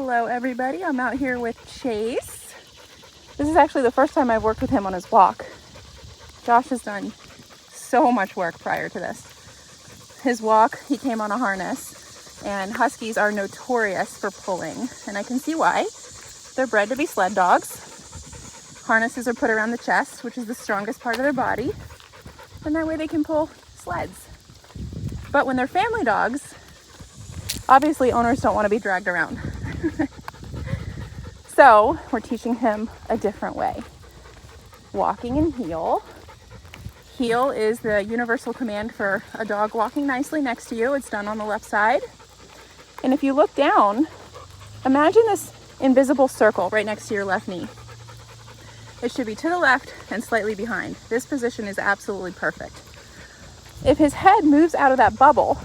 Hello everybody, I'm out here with Chase. This is actually the first time I've worked with him on his walk. Josh has done so much work prior to this. His walk, he came on a harness, and Huskies are notorious for pulling, and I can see why. They're bred to be sled dogs. Harnesses are put around the chest, which is the strongest part of their body, and that way they can pull sleds. But when they're family dogs, obviously owners don't want to be dragged around. So we're teaching him a different way. Walking in heel. Heel is the universal command for a dog walking nicely next to you. It's done on the left side. And if you look down, imagine this invisible circle right next to your left knee. It should be to the left and slightly behind. This position is absolutely perfect. If his head moves out of that bubble,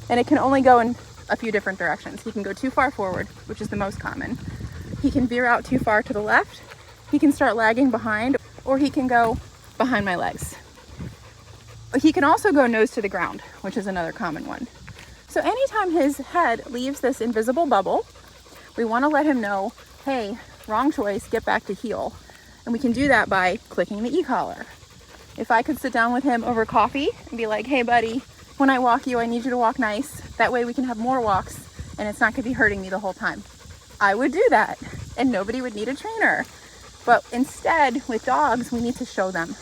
and it can only go in a few different directions. He can go too far forward, which is the most common. He can veer out too far to the left. He can start lagging behind, or he can go behind my legs. He can also go nose to the ground, which is another common one. So anytime his head leaves this invisible bubble, we want to let him know, hey, wrong choice, get back to heel. And we can do that by clicking the e-collar. If I could sit down with him over coffee and be like, hey buddy, when I walk you, I need you to walk nice. That way we can have more walks and it's not gonna be hurting me the whole time. I would do that and nobody would need a trainer. But instead, with dogs, we need to show them.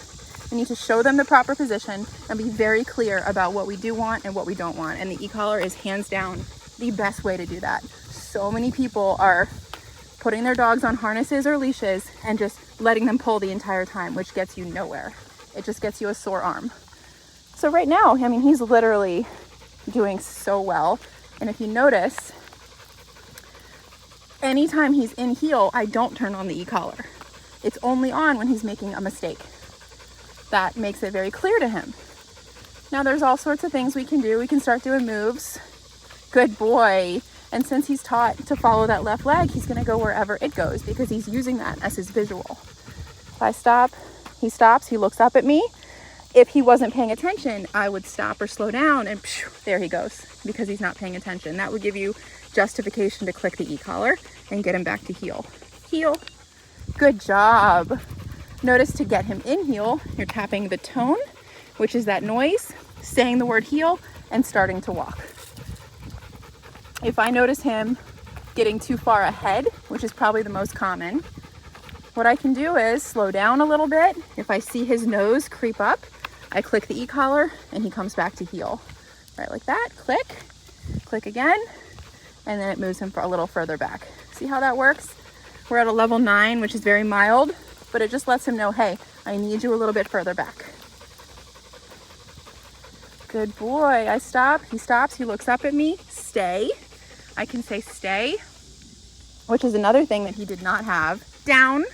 We need to show them the proper position and be very clear about what we do want and what we don't want. And the e-collar is hands down the best way to do that. So many people are putting their dogs on harnesses or leashes and just letting them pull the entire time, which gets you nowhere. It just gets you a sore arm. So right now, I mean, he's literally doing so well. And if you notice, anytime he's in heel, I don't turn on the e-collar. It's only on when he's making a mistake. That makes it very clear to him. Now there's all sorts of things we can do. We can start doing moves. Good boy. And since he's taught to follow that left leg, he's gonna go wherever it goes because he's using that as his visual. If I stop, he stops, he looks up at me. If he wasn't paying attention, I would stop or slow down and there he goes because he's not paying attention. That would give you justification to click the e-collar and get him back to heel. Heel. Good job. Notice to get him in heel, you're tapping the tone, which is that noise, saying the word heel, and starting to walk. If I notice him getting too far ahead, which is probably the most common, what I can do is slow down a little bit. If I see his nose creep up, I click the e-collar and he comes back to heel. Right, like that, click, click again, and then it moves him for a little further back. See how that works? We're at a level 9, which is very mild, but it just lets him know, hey, I need you a little bit further back. Good boy, I stop, he stops, he looks up at me, stay. I can say stay, which is another thing that he did not have. Down,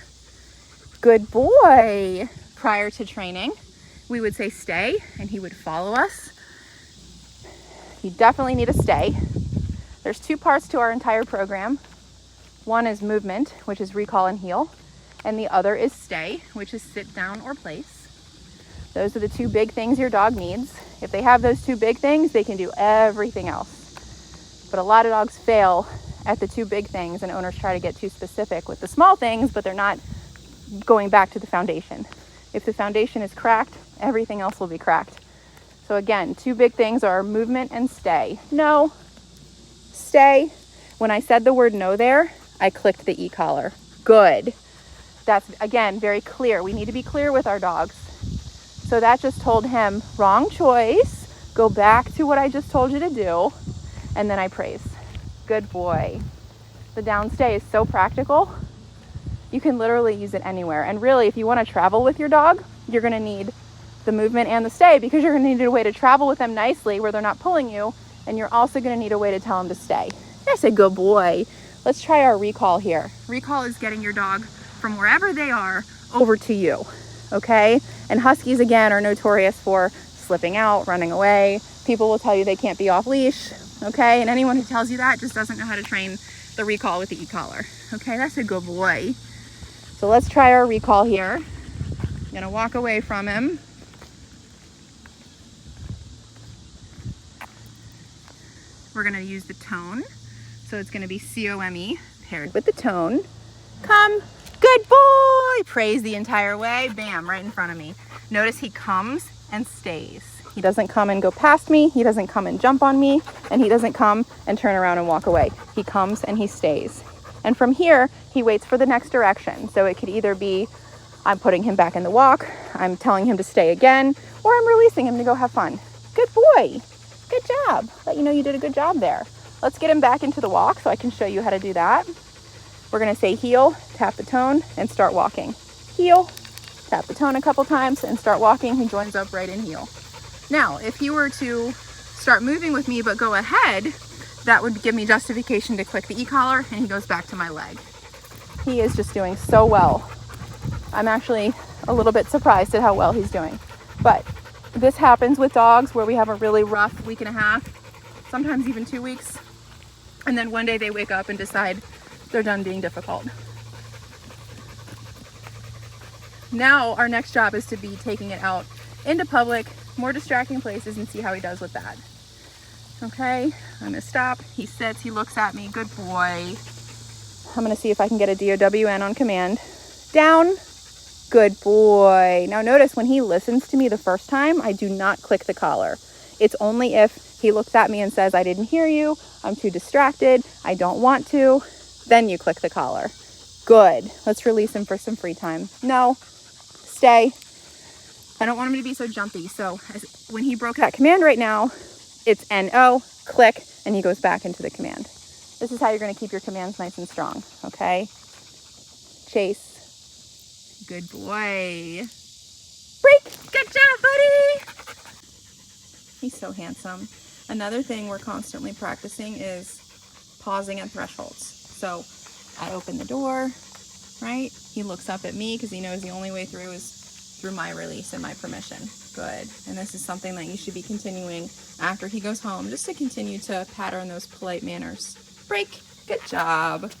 good boy. Prior to training, we would say stay and he would follow us. You definitely need a stay. There's 2 parts to our entire program. One is movement, which is recall and heel, and the other is stay, which is sit down or place. Those are the 2 big things your dog needs. If they have those 2 big things, they can do everything else. But a lot of dogs fail at the 2 big things, and owners try to get too specific with the small things, but they're not going back to the foundation. If the foundation is cracked, everything else will be cracked. So again, 2 big things are movement and stay. No, stay. When I said the word no there, I clicked the e-collar. Good. That's, again, very clear. We need to be clear with our dogs. So that just told him, wrong choice. Go back to what I just told you to do. And then I praise. Good boy. The down stay is so practical. You can literally use it anywhere. And really, if you want to travel with your dog, you're going to need the movement and the stay because you're going to need a way to travel with them nicely where they're not pulling you. And you're also going to need a way to tell them to stay. That's a good boy. Let's try our recall here. Recall is getting your dog from wherever they are over to you, okay? And Huskies, again, are notorious for slipping out, running away. People will tell you they can't be off leash, okay? And anyone who tells you that just doesn't know how to train the recall with the e-collar, okay? That's a good boy. So let's try our recall here. I'm gonna walk away from him. We're gonna use the tone. So it's gonna be C-O-M-E, paired with the tone. Come, good boy. Praise the entire way. Bam, right in front of me. Notice he comes and stays. He doesn't come and go past me. He doesn't come and jump on me. And he doesn't come and turn around and walk away. He comes and he stays. And from here, he waits for the next direction. So it could either be I'm putting him back in the walk, I'm telling him to stay again, or I'm releasing him to go have fun. Good boy. Good job. Let you know you did a good job there. Let's get him back into the walk so I can show you how to do that. We're going to say heel, tap the tone, and start walking. Heel, tap the tone a couple times, and start walking. He joins up right in heel. Now, if he were to start moving with me but go ahead, that would give me justification to click the e-collar, and he goes back to my leg. He is just doing so well. I'm actually a little bit surprised at how well he's doing. But this happens with dogs where we have a really rough week and a half, sometimes even 2 weeks. And then one day they wake up and decide they're done being difficult. Now our next job is to be taking it out into public, more distracting places, and see how he does with that. Okay, I'm gonna stop. He sits, he looks at me, good boy. I'm gonna see if I can get a DOWN on command. Down, good boy. Now notice when he listens to me the first time, I do not click the collar. It's only if he looks at me and says, I didn't hear you, I'm too distracted, I don't want to, then you click the collar. Good. Let's release him for some free time. No, stay. I don't want him to be so jumpy. So when he broke that command right now, it's NO, click, and he goes back into the command. This is how you're going to keep your commands nice and strong, okay? Chase. Good boy. Break. Good job, buddy. He's so handsome. Another thing we're constantly practicing is pausing at thresholds. So I open the door, right? He looks up at me because he knows the only way through is through my release and my permission. Good. And this is something that you should be continuing after he goes home, just to continue to pattern those polite manners. Break. Good job.